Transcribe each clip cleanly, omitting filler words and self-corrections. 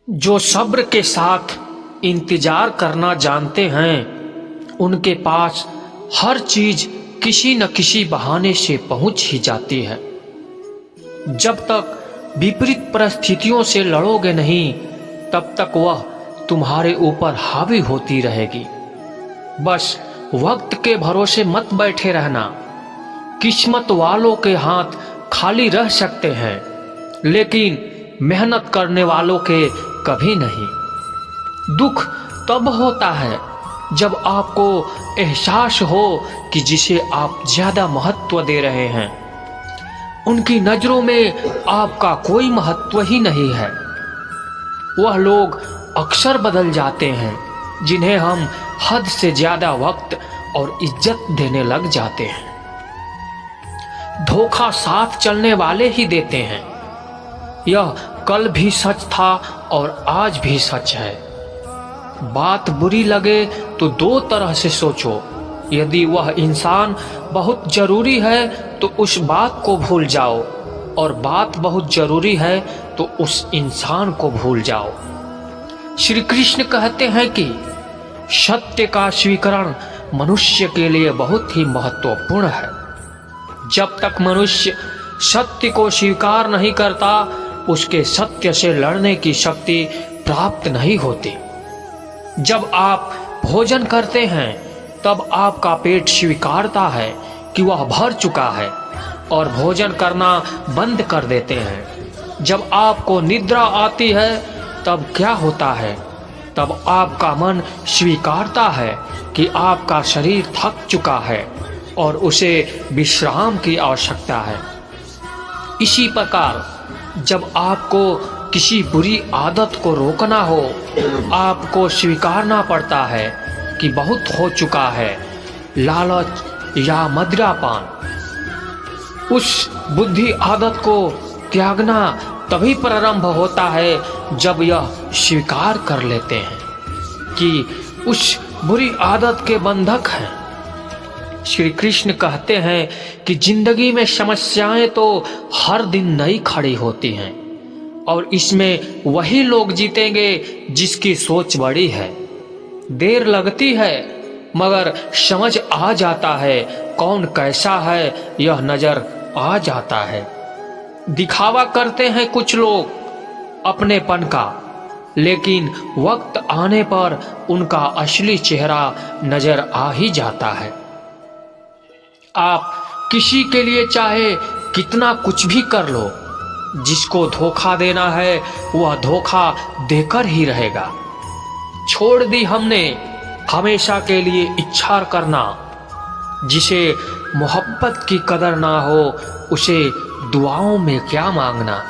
जो सब्र के साथ इंतजार करना जानते हैं उनके पास हर चीज किसी न किसी बहाने से पहुंच ही जाती है। जब तक विपरीत परिस्थितियों से लड़ोगे नहीं तब तक वह तुम्हारे ऊपर हावी होती रहेगी। बस वक्त के भरोसे मत बैठे रहना। किस्मत वालों के हाथ खाली रह सकते हैं लेकिन मेहनत करने वालों के कभी नहीं। दुख तब होता है जब आपको एहसास हो कि जिसे आप ज्यादा महत्व दे रहे हैं उनकी नजरों में आपका कोई महत्व ही नहीं है। वह लोग अक्सर बदल जाते हैं जिन्हें हम हद से ज्यादा वक्त और इज्जत देने लग जाते हैं। धोखा साथ चलने वाले ही देते हैं। यह कल भी सच था और आज भी सच है। बात बुरी लगे तो दो तरह से सोचो। यदि वह इंसान बहुत जरूरी है तो उस बात को भूल जाओ और बात बहुत जरूरी है तो उस इंसान को भूल जाओ। श्री कृष्ण कहते हैं कि सत्य का स्वीकरण मनुष्य के लिए बहुत ही महत्वपूर्ण है। जब तक मनुष्य सत्य को स्वीकार नहीं करता उसके सत्य से लड़ने की शक्ति प्राप्त नहीं होती। जब आप भोजन करते हैं तब आपका पेट स्वीकारता है कि वह भर चुका है और भोजन करना बंद कर देते हैं। जब आपको निद्रा आती है तब क्या होता है? तब आपका मन स्वीकारता है कि आपका शरीर थक चुका है और उसे विश्राम की आवश्यकता है। इसी प्रकार जब आपको किसी बुरी आदत को रोकना हो आपको स्वीकारना पड़ता है कि बहुत हो चुका है। लालच या मदिरापान, उस बुद्धि आदत को त्यागना तभी प्रारंभ होता है जब यह स्वीकार कर लेते हैं कि उस बुरी आदत के बंधक हैं। श्री कृष्ण कहते हैं कि जिंदगी में समस्याएं तो हर दिन नई खड़ी होती हैं और इसमें वही लोग जीतेंगे जिसकी सोच बड़ी है। देर लगती है मगर समझ आ जाता है कौन कैसा है, यह नजर आ जाता है। दिखावा करते हैं कुछ लोग अपनेपन का, लेकिन वक्त आने पर उनका असली चेहरा नजर आ ही जाता है। आप किसी के लिए चाहे कितना कुछ भी कर लो, जिसको धोखा देना है वह धोखा देकर ही रहेगा। छोड़ दी हमने हमेशा के लिए इच्छा करना। जिसे मोहब्बत की कदर ना हो उसे दुआओं में क्या मांगना।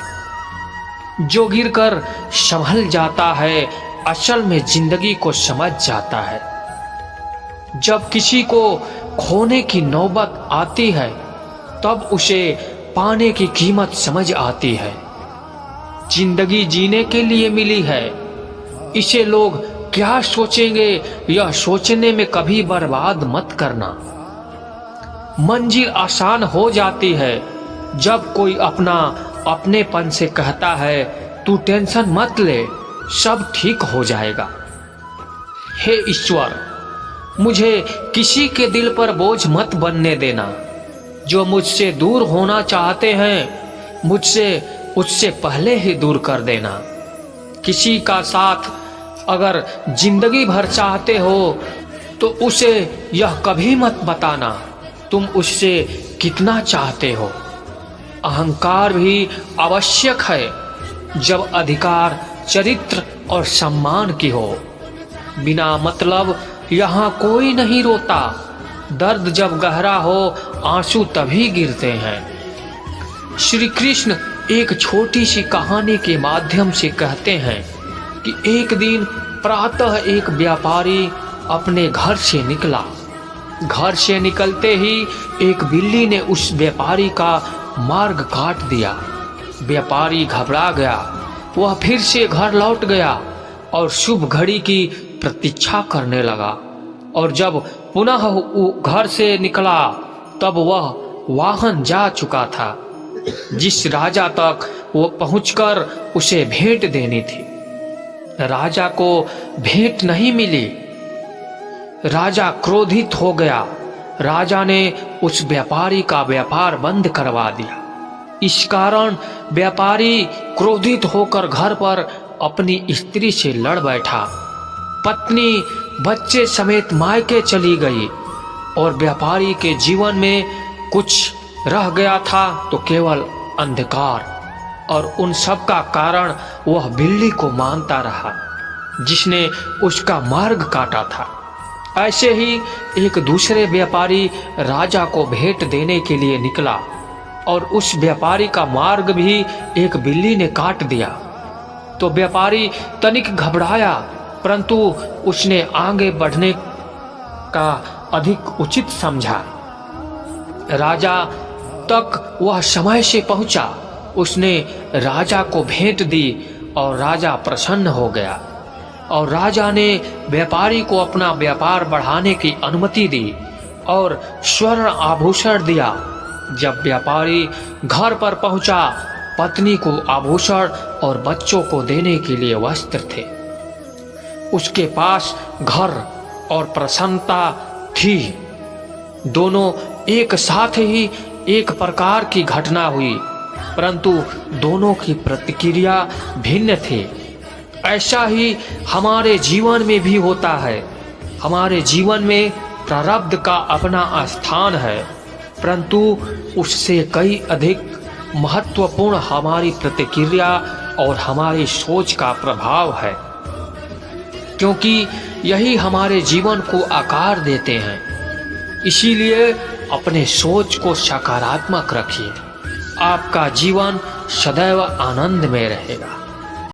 जो गिरकर संभल जाता है असल में जिंदगी को समझ जाता है। जब किसी को खोने की नौबत आती है तब उसे पाने की कीमत समझ आती है। जिंदगी जीने के लिए मिली है, इसे लोग क्या सोचेंगे यह सोचने में कभी बर्बाद मत करना। मंजिल आसान हो जाती है जब कोई अपनेपन से कहता है तू टेंशन मत ले, सब ठीक हो जाएगा। हे ईश्वर, मुझे किसी के दिल पर बोझ मत बनने देना। जो मुझसे दूर होना चाहते हैं मुझसे उससे पहले ही दूर कर देना। किसी का साथ अगर जिंदगी भर चाहते हो तो उसे यह कभी मत बताना तुम उससे कितना चाहते हो। अहंकार भी आवश्यक है जब अधिकार चरित्र और सम्मान की हो। बिना मतलब यहाँ कोई नहीं रोता। दर्द जब गहरा हो आंसू तभी गिरते हैं। श्री कृष्ण एक छोटी सी कहानी के माध्यम से कहते हैं कि एक दिन प्रातः एक व्यापारी अपने घर से निकला। घर से निकलते ही एक बिल्ली ने उस व्यापारी का मार्ग काट दिया। व्यापारी घबरा गया। वह फिर से घर लौट गया और शुभ घड़ी की प्रतीक्षा करने लगा। और जब पुनः घर से निकला तब वह वाहन जा चुका था जिस राजा तक वो पहुंचकर उसे भेंट देनी थी। राजा को भेंट नहीं मिली। राजा क्रोधित हो गया। राजा ने उस व्यापारी का व्यापार बंद करवा दिया। इस कारण व्यापारी क्रोधित होकर घर पर अपनी स्त्री से लड़ बैठा। पत्नी बच्चे समेत मायके चली गई और व्यापारी के जीवन में कुछ रह गया था तो केवल अंधकार। और उन सब का कारण वह बिल्ली को मानता रहा जिसने उसका मार्ग काटा था। ऐसे ही एक दूसरे व्यापारी राजा को भेंट देने के लिए निकला और उस व्यापारी का मार्ग भी एक बिल्ली ने काट दिया। तो व्यापारी तनिक घबराया, परंतु उसने आगे बढ़ने का अधिक उचित समझा। राजा तक वह समय से पहुंचा। उसने राजा को भेंट दी और राजा प्रसन्न हो गया और राजा ने व्यापारी को अपना व्यापार बढ़ाने की अनुमति दी और स्वर्ण आभूषण दिया। जब व्यापारी घर पर पहुंचा, पत्नी को आभूषण और बच्चों को देने के लिए वस्त्र थे। उसके पास घर और प्रसन्नता थी। दोनों एक साथ ही एक प्रकार की घटना हुई, परंतु दोनों की प्रतिक्रिया भिन्न थी। ऐसा ही हमारे जीवन में भी होता है। हमारे जीवन में प्रारब्ध का अपना स्थान है, परंतु उससे कई अधिक महत्वपूर्ण हमारी प्रतिक्रिया और हमारी सोच का प्रभाव है, क्योंकि यही हमारे जीवन को आकार देते हैं। इसीलिए अपने सोच को सकारात्मक रखिए। आपका जीवन सदैव आनंद में रहेगा।